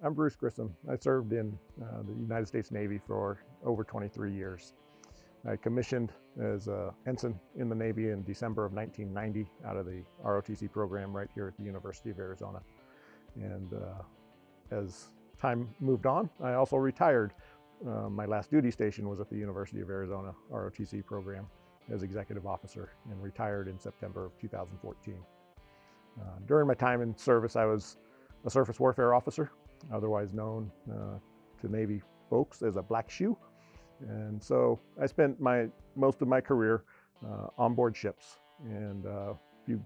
I'm Bruce Grissom. I served in the United States Navy for over 23 years. I commissioned as an ensign in the Navy in December of 1990 out of the ROTC program right here at the University of Arizona. And as time moved on, I also retired. My last duty station was at the University of Arizona ROTC program as executive officer, and retired in September of 2014. During my time in service, I was a surface warfare officer, otherwise known to Navy folks as a black shoe. And so I spent most of my career on board ships, and a few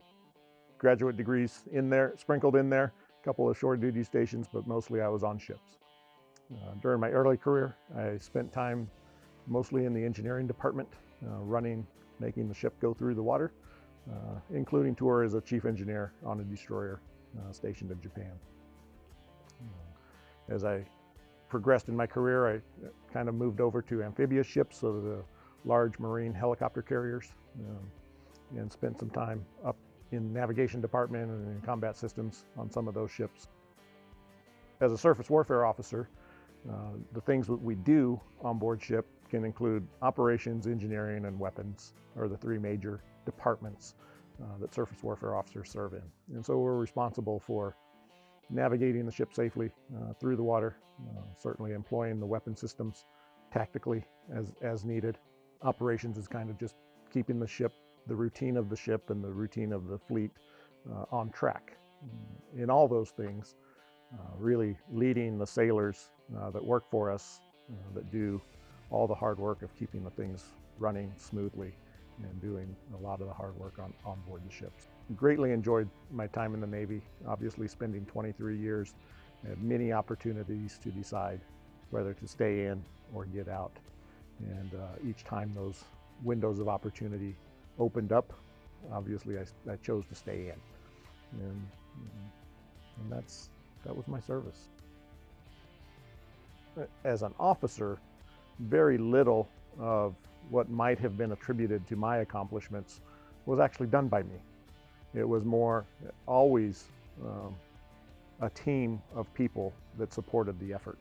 graduate degrees in there, sprinkled in there, a couple of shore duty stations, but mostly I was on ships. During my early career, I spent time mostly in the engineering department, making the ship go through the water, including tour as a chief engineer on a destroyer stationed in Japan. As I progressed in my career, I kind of moved over to amphibious ships, so the large marine helicopter carriers, and spent some time up in navigation department and in combat systems on some of those ships. As a surface warfare officer, the things that we do on board ship can include operations, engineering, and weapons are the three major departments that surface warfare officers serve in. And so we're responsible for navigating the ship safely through the water, certainly employing the weapon systems tactically as needed. Operations is kind of just keeping the ship, the routine of the ship and the routine of the fleet on track. In all those things, really leading the sailors that work for us, that do all the hard work of keeping the things running smoothly and doing a lot of the hard work on board the ships. Greatly enjoyed my time in the Navy, obviously spending 23 years. I had many opportunities to decide whether to stay in or get out. And each time those windows of opportunity opened up, obviously I chose to stay in. And that was my service. As an officer, very little of what might have been attributed to my accomplishments was actually done by me. It was more always a team of people that supported the effort.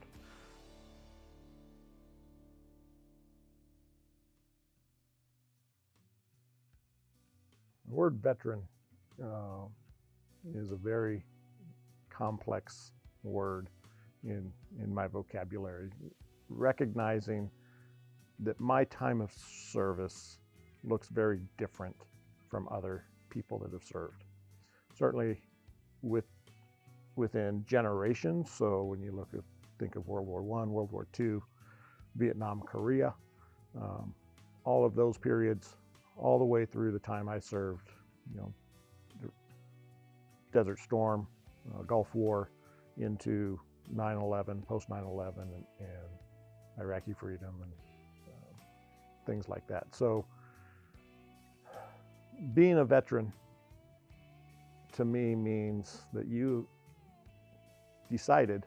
The word veteran is a very complex word in my vocabulary. Recognizing that my time of service looks very different from other people that have served. Certainly within generations, so when you think of World War I, World War II, Vietnam, Korea, all of those periods, all the way through the time I served, the Desert Storm, Gulf War, into 9/11, post 9/11, and Iraqi freedom, and things like that. So being a veteran to me means that you decided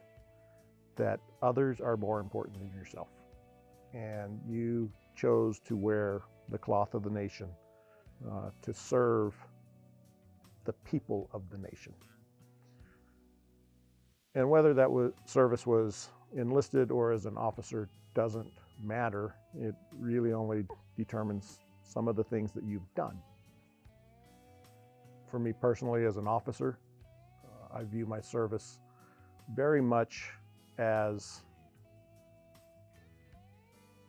that others are more important than yourself, and you chose to wear the cloth of the nation to serve the people of the nation. And whether that service was enlisted or as an officer doesn't matter. It really only determines some of the things that you've done. For me personally, as an officer, I view my service very much as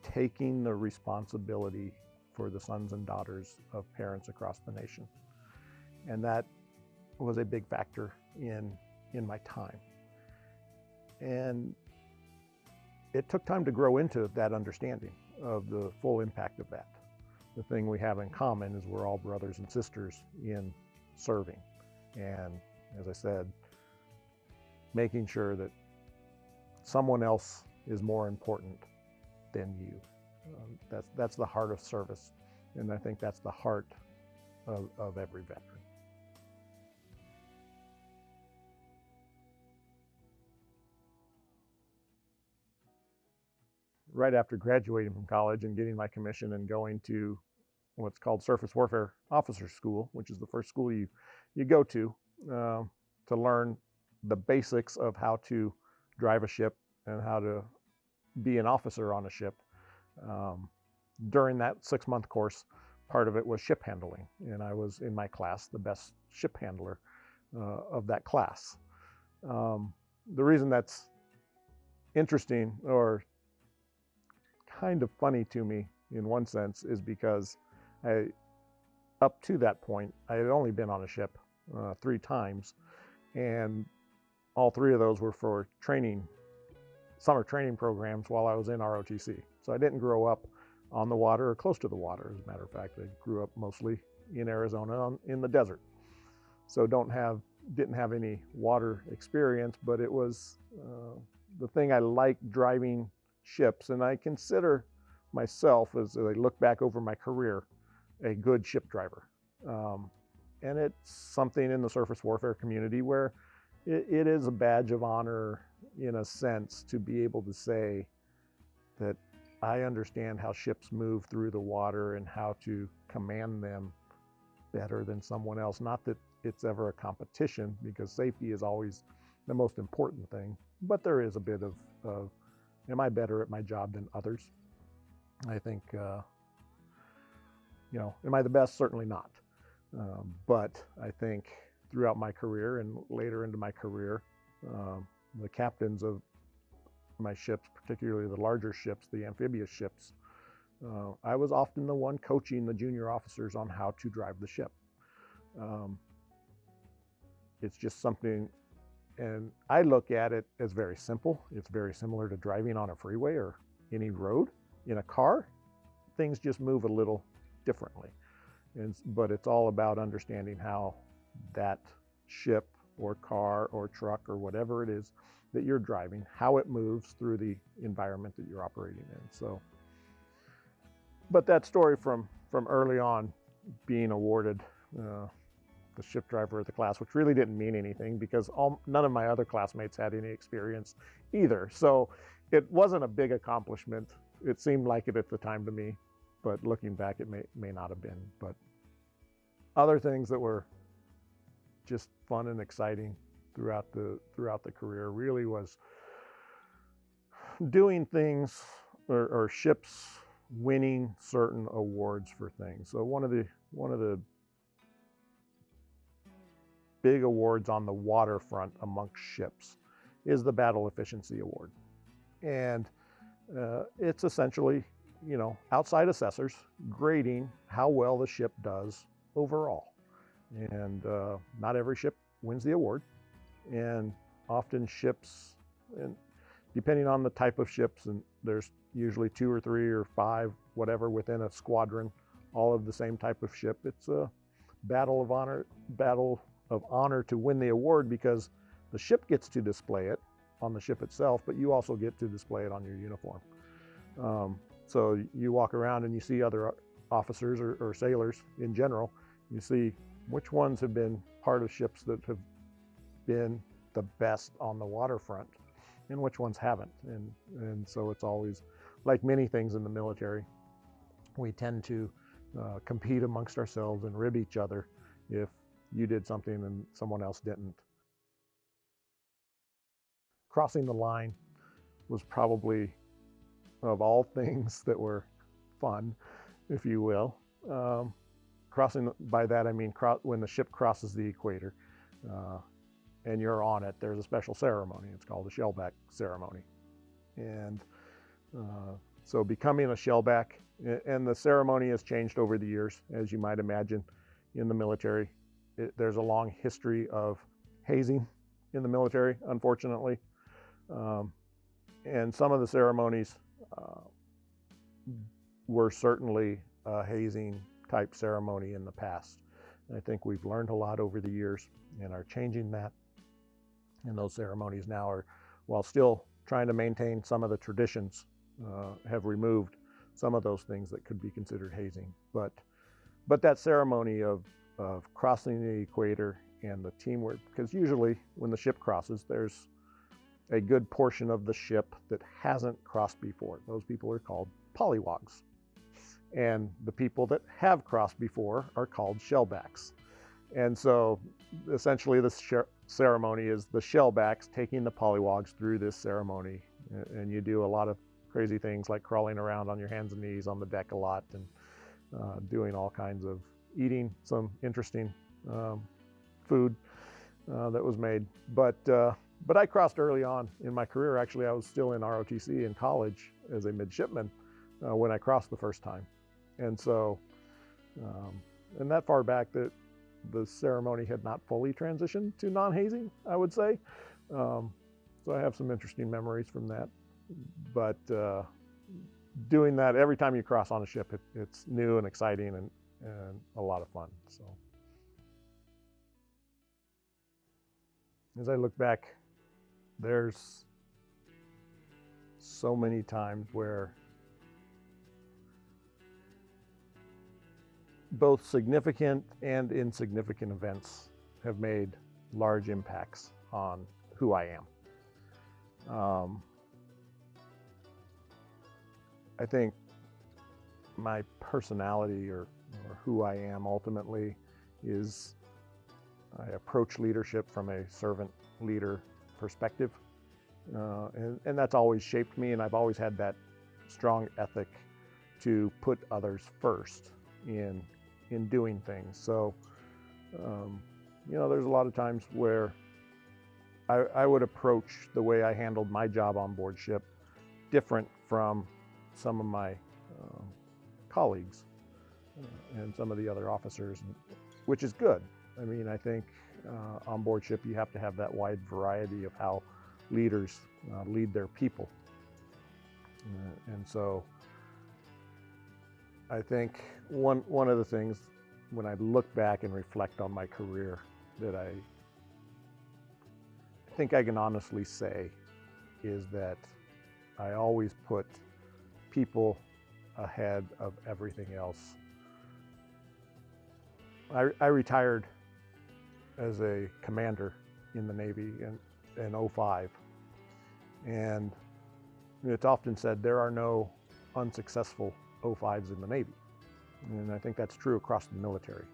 taking the responsibility for the sons and daughters of parents across the nation. And that was a big factor in my time. And it took time to grow into that understanding of the full impact of that. The thing we have in common is we're all brothers and sisters in serving. And as I said, making sure that someone else is more important than you. That's the heart of service. And I think that's the heart of every veteran. Right after graduating from college and getting my commission and going to what's called Surface Warfare Officer School, which is the first school you go to learn the basics of how to drive a ship and how to be an officer on a ship. During that 6-month course, part of it was ship handling, and I was in my class the best ship handler of that class. The reason that's interesting or kind of funny to me in one sense is because up to that point, I had only been on a ship 3 times, and all 3 of those were for summer training programs while I was in ROTC. So I didn't grow up on the water or close to the water. As a matter of fact, I grew up mostly in Arizona in the desert. So didn't have any water experience, but it was the thing I liked, driving ships, and I consider myself, as I look back over my career, a good ship driver. And it's something in the surface warfare community where it is a badge of honor, in a sense, to be able to say that I understand how ships move through the water and how to command them better than someone else. Not that it's ever a competition, because safety is always the most important thing, but there is a bit of am I better at my job than others? I think, am I the best? Certainly not. But I think throughout my career and later into my career, the captains of my ships, particularly the larger ships, the amphibious ships, I was often the one coaching the junior officers on how to drive the ship. It's just something, and I look at it as very simple. It's very similar to driving on a freeway or any road. In a car, things just move a little differently. But it's all about understanding how that ship or car or truck or whatever it is that you're driving, how it moves through the environment that you're operating in. So, but that story from early on, being awarded the ship driver of the class, which really didn't mean anything because none of my other classmates had any experience either. So it wasn't a big accomplishment. It seemed like it at the time to me, but looking back, it may not have been. But other things that were just fun and exciting throughout the career really was doing things or ships winning certain awards for things. So one of the big awards on the waterfront amongst ships is the Battle Efficiency Award. And it's essentially, outside assessors grading how well the ship does overall. And not every ship wins the award. And often ships, and depending on the type of ships, and there's usually 2 or 3 or 5, whatever, within a squadron, all of the same type of ship. It's a battle of honor to win the award, because the ship gets to display it on the ship itself, but you also get to display it on your uniform. So you walk around and you see other officers or sailors in general, you see which ones have been part of ships that have been the best on the waterfront and which ones haven't. And so it's always, like many things in the military, we tend to compete amongst ourselves and rib each other if you did something and someone else didn't. Crossing the line was probably, of all things that were fun, if you will. Crossing, by that I mean when the ship crosses the equator and you're on it, there's a special ceremony. It's called the shellback ceremony. And so becoming a shellback, and the ceremony has changed over the years, as you might imagine, in the military. There's a long history of hazing in the military, unfortunately. And some of the ceremonies were certainly a hazing type ceremony in the past. And I think we've learned a lot over the years and are changing that. And those ceremonies now are, while still trying to maintain some of the traditions, have removed some of those things that could be considered hazing. But that ceremony of crossing the equator and the teamwork, because usually when the ship crosses, there's a good portion of the ship that hasn't crossed before. Those people are called polywogs. And the people that have crossed before are called shellbacks. And so essentially the ceremony is the shellbacks taking the polywogs through this ceremony. And you do a lot of crazy things like crawling around on your hands and knees on the deck a lot, and doing all kinds of eating some interesting food that was made. But I crossed early on in my career. Actually, I was still in ROTC in college as a midshipman when I crossed the first time. And so, and that far back, that the ceremony had not fully transitioned to non-hazing, I would say. So I have some interesting memories from that. But doing that every time you cross on a ship, it's new and exciting and a lot of fun. So as I look back, there's so many times where both significant and insignificant events have made large impacts on who I am. I think my personality or who I am ultimately is I approach leadership from a servant leader perspective. And that's always shaped me, and I've always had that strong ethic to put others first in doing things. So, you know, there's a lot of times where I would approach the way I handled my job on board ship different from some of my colleagues and some of the other officers, which is good. I mean, I think on board ship you have to have that wide variety of how leaders lead their people. And so I think one of the things when I look back and reflect on my career that I think I can honestly say is that I always put people ahead of everything else. I retired as a commander in the Navy in 2005, and it's often said there are no unsuccessful 05s in the Navy, and I think that's true across the military.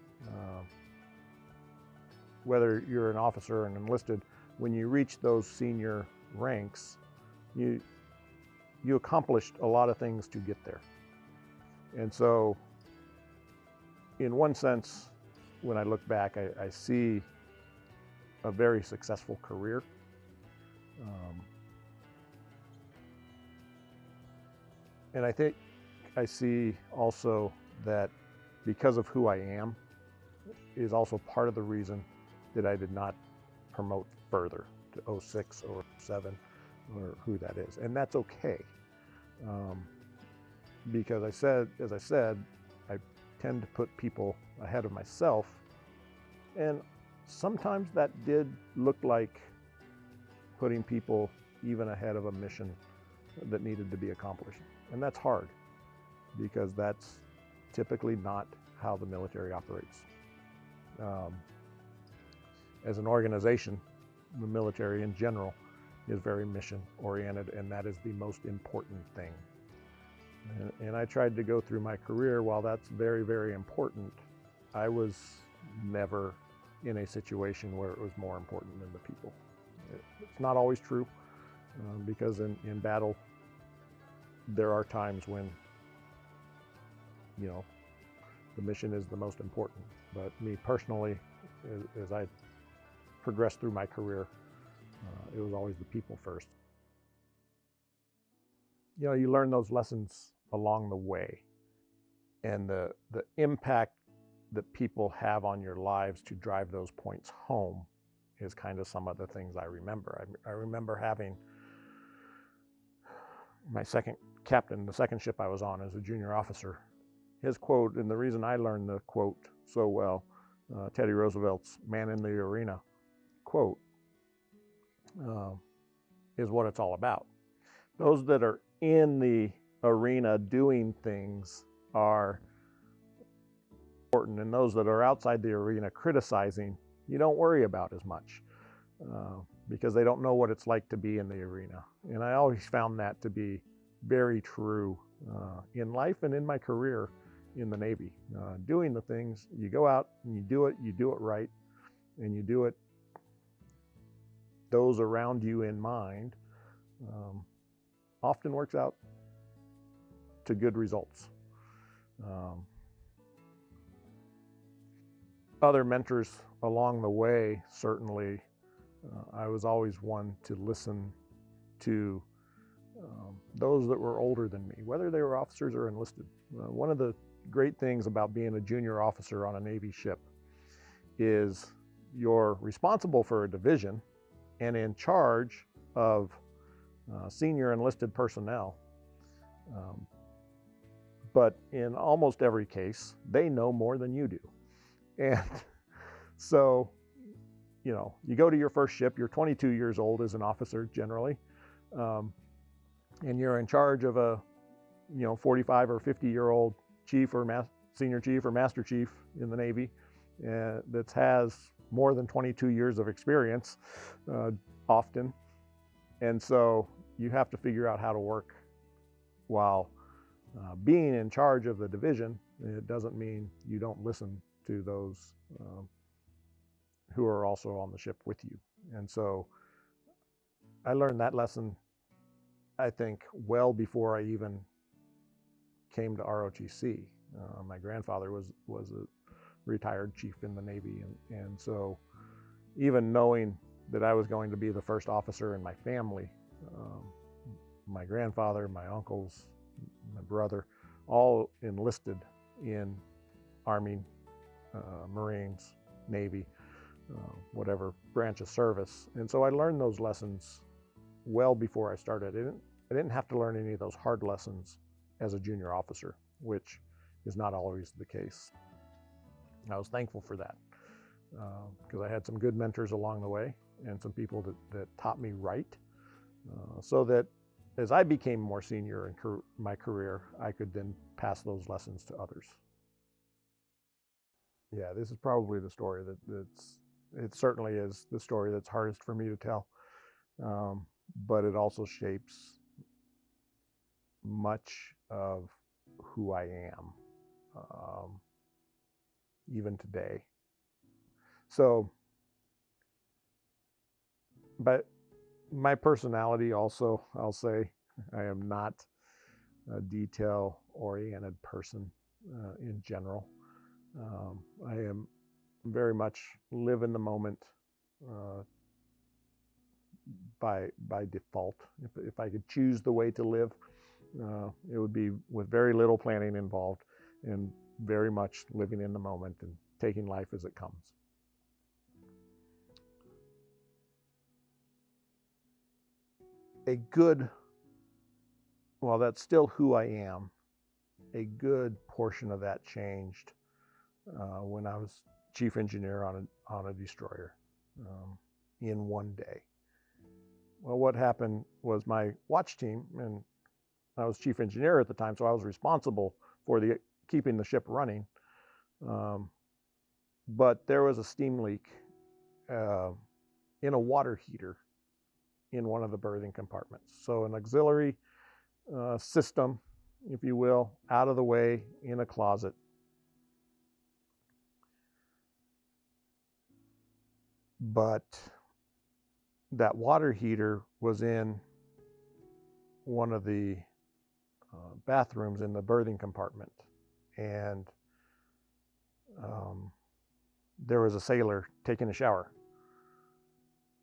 Whether you're an officer or an enlisted, when you reach those senior ranks, you accomplished a lot of things to get there. And so in one sense, when I look back, I see a very successful career. And I think I see also that because of who I am is also part of the reason that I did not promote further to 06 or 07 or who that is. And that's okay. Because as I said, I tend to put people ahead of myself. And sometimes that did look like putting people even ahead of a mission that needed to be accomplished. And that's hard because that's typically not how the military operates. As an organization, the military in general is very mission oriented, and that is the most important thing. And I tried to go through my career, while that's very, very important, I was never in a situation where it was more important than the people. It's not always true, because in battle, there are times when, you know, the mission is the most important. But me personally, as I progressed through my career, it was always the people first. You know, you learn those lessons along the way, and the impact that people have on your lives to drive those points home is kind of some of the things I remember. I remember having my second captain, the second ship I was on as a junior officer, his quote, and the reason I learned the quote so well, Teddy Roosevelt's "Man in the Arena" quote, is what it's all about. Those that are in the arena doing things are important, and those that are outside the arena criticizing, you don't worry about as much, because they don't know what it's like to be in the arena. And I always found that to be very true in life and in my career in the Navy. Doing the things, you go out and you do it right, and you do it those around you in mind, often works out to good results. Other mentors along the way, certainly, I was always one to listen to those that were older than me, whether they were officers or enlisted. One of the great things about being a junior officer on a Navy ship is you're responsible for a division and in charge of senior enlisted personnel. But in almost every case, they know more than you do. And so, you know, you go to your first ship, you're 22 years old as an officer generally, and you're in charge of a, 45 or 50-year-old chief or senior chief or master chief in the Navy that has more than 22 years of experience often. And so you have to figure out how to work while being in charge of the division. It doesn't mean you don't listen to those who are also on the ship with you. And so I learned that lesson, I think, well before I even came to ROTC. My grandfather was a retired chief in the Navy, and so even knowing that I was going to be the first officer in my family, my grandfather, my uncles, my brother, all enlisted in Army, Marines, Navy, whatever branch of service. And so I learned those lessons well before I started. I didn't have to learn any of those hard lessons as a junior officer, which is not always the case. I was thankful for that because I had some good mentors along the way and some people that taught me right, so that as I became more senior in my career, I could then pass those lessons to others. Yeah, this is probably the story it certainly is the story that's hardest for me to tell, but it also shapes much of who I am, even today. So, but my personality also, I'll say, I am not a detail-oriented person in general. I am very much live in the moment by default. If I could choose the way to live, it would be with very little planning involved and very much living in the moment and taking life as it comes. Well, that's still who I am. A good portion of that changed when I was chief engineer on a destroyer in one day. Well, what happened was my watch team, and I was chief engineer at the time, so I was responsible for keeping the ship running. But there was a steam leak in a water heater in one of the berthing compartments. So an auxiliary system, if you will, out of the way in a closet. But that water heater was in one of the bathrooms in the berthing compartment, and there was a sailor taking a shower,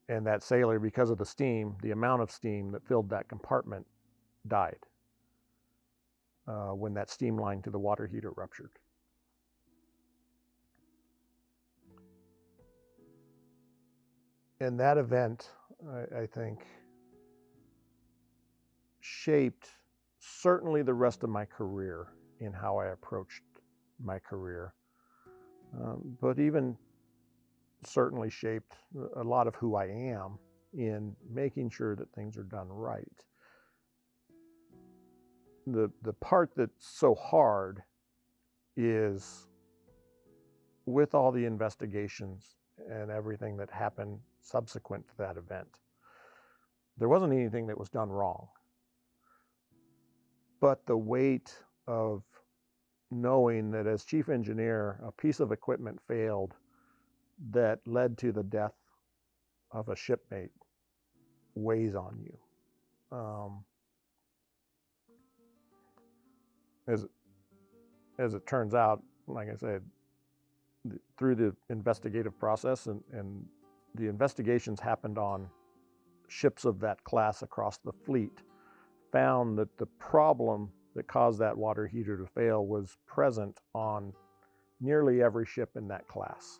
and that sailor, because of the steam, the amount of steam that filled that compartment, died when that steam line to the water heater ruptured. And that event, I think, shaped certainly the rest of my career in how I approached my career, but even certainly shaped a lot of who I am in making sure that things are done right. The part that's so hard is with all the investigations and everything that happened subsequent to that event. There wasn't anything that was done wrong, but the weight of knowing that as chief engineer, a piece of equipment failed that led to the death of a shipmate weighs on you. As it turns out, like I said, through the investigative process, and the investigations happened on ships of that class across the fleet, found that the problem that caused that water heater to fail was present on nearly every ship in that class.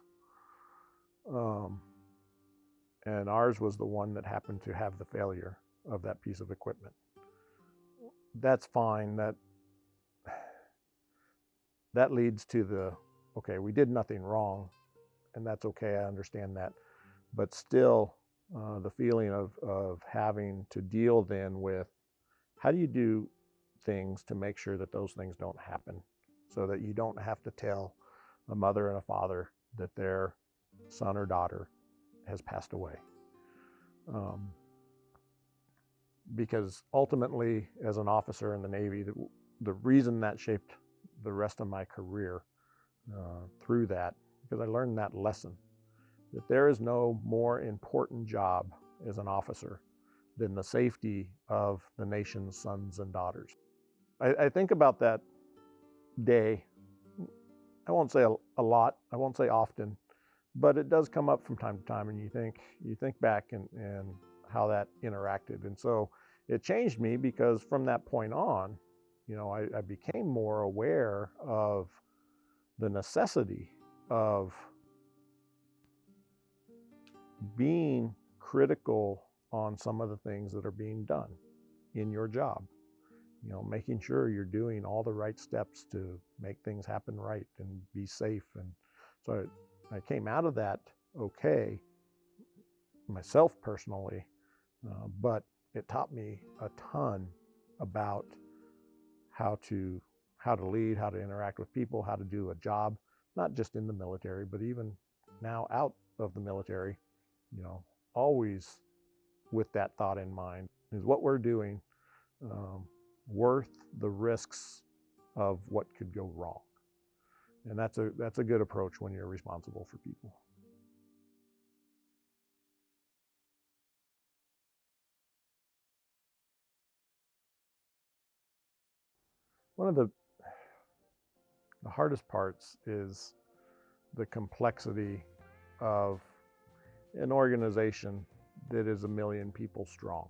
And ours was the one that happened to have the failure of that piece of equipment. That's fine. That leads to the, okay, we did nothing wrong, and that's okay, I understand that. But still, the feeling of having to deal then with, how do you do things to make sure that those things don't happen, so that you don't have to tell a mother and a father that their son or daughter has passed away. Because ultimately, as an officer in the Navy, the reason that shaped the rest of my career through that, because I learned that lesson, that there is no more important job as an officer than the safety of the nation's sons and daughters. I think about that day. I won't say a lot, I won't say often, but it does come up from time to time, and you think back and how that interacted. And so it changed me, because from that point on, I became more aware of the necessity of being critical on some of the things that are being done in your job. Making sure you're doing all the right steps to make things happen right and be safe. And so I came out of that okay, myself personally, but it taught me a ton about how to lead, how to interact with people, how to do a job, not just in the military, but even now out of the military, always with that thought in mind. Is what we're doing worth the risks of what could go wrong? And that's a good approach when you're responsible for people. One of the hardest parts is the complexity of an organization that is 1 million people strong.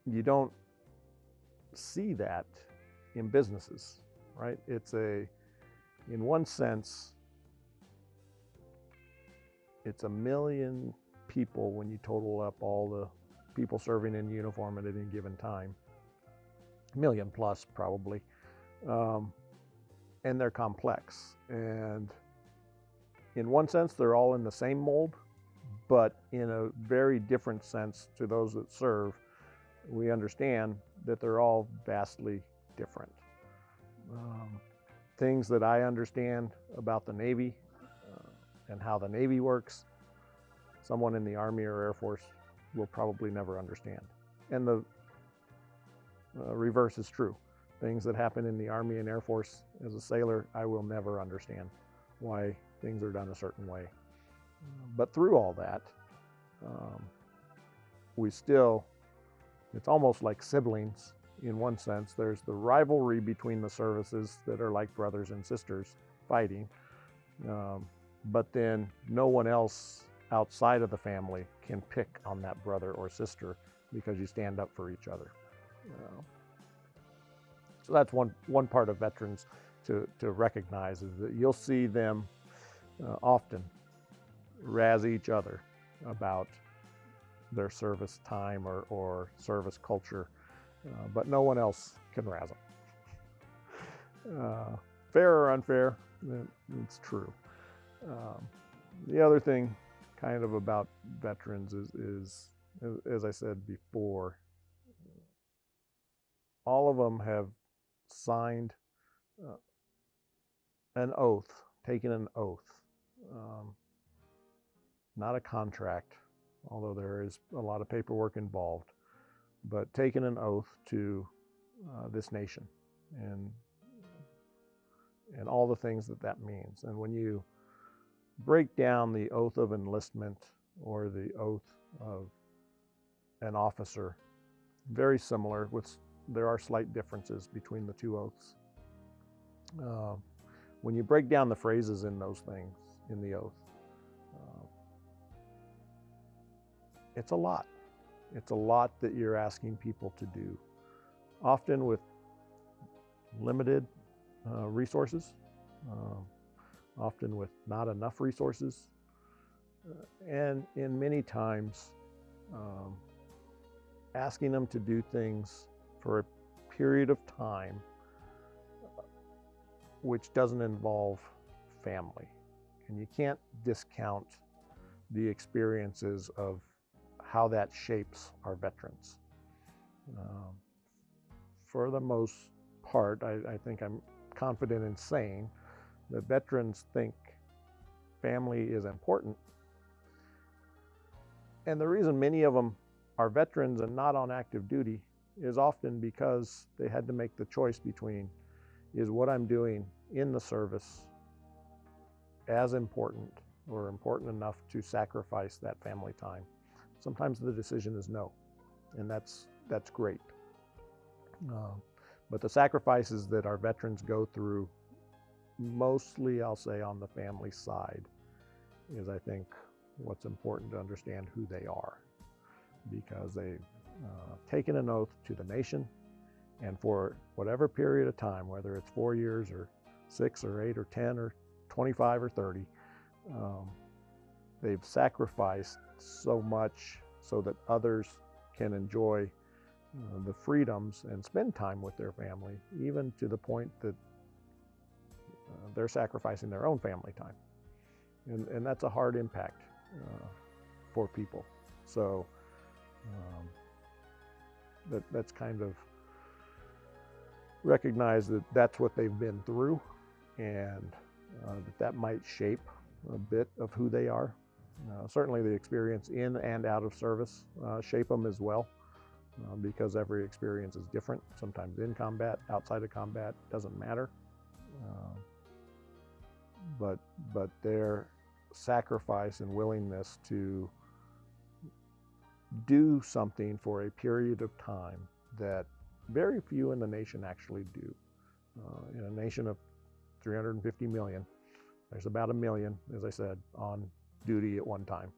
You don't see that in businesses, right? In one sense, it's 1 million people when you total up all the people serving in uniform at any given time. 1 million plus, probably. And they're complex. And in one sense, they're all in the same mold, but in a very different sense to those that serve, we understand that they're all vastly different. Things that I understand about the Navy and how the Navy works, someone in the Army or Air Force will probably never understand. And the reverse is true. Things that happen in the Army and Air Force as a sailor, I will never understand why things are done a certain way. But through all that, it's almost like siblings in one sense. There's the rivalry between the services that are like brothers and sisters fighting, but then no one else outside of the family can pick on that brother or sister, because you stand up for each other. So that's one part of veterans to recognize, is that you'll see them often razz each other about their service time or service culture, but no one else can razz them. Fair or unfair, it's true. The other thing kind of about veterans is, as I said before, all of them have signed an oath, taken an oath, not a contract, although there is a lot of paperwork involved, but taken an oath to this nation, and all the things that that means. And when you break down the oath of enlistment or the oath of an officer, very similar, there are slight differences between the two oaths. When you break down the phrases in those things, in the oath, it's a lot. It's a lot that you're asking people to do, often with limited resources, often with not enough resources, and in many times asking them to do things for a period of time which doesn't involve family. And you can't discount the experiences of how that shapes our veterans. For the most part, I think I'm confident in saying that veterans think family is important. And the reason many of them are veterans and not on active duty is often because they had to make the choice between, is what I'm doing in the service as important or important enough to sacrifice that family time? Sometimes the decision is no, and that's great. But the sacrifices that our veterans go through, mostly I'll say on the family side, is I think what's important to understand who they are, because they've taken an oath to the nation, and for whatever period of time, whether it's 4 years or 6 or 8 or 10 or 25 or 30, they've sacrificed so much so that others can enjoy the freedoms and spend time with their family, even to the point that they're sacrificing their own family time. And that's a hard impact for people. So that's kind of recognize that that's what they've been through, and that might shape a bit of who they are. Certainly the experience in and out of service shape them as well, because every experience is different. Sometimes in combat, outside of combat, doesn't matter. But their sacrifice and willingness to do something for a period of time that very few in the nation actually do. In a nation of 350 million, there's about 1 million, as I said, on duty at one time.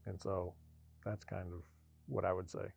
And so that's kind of what I would say.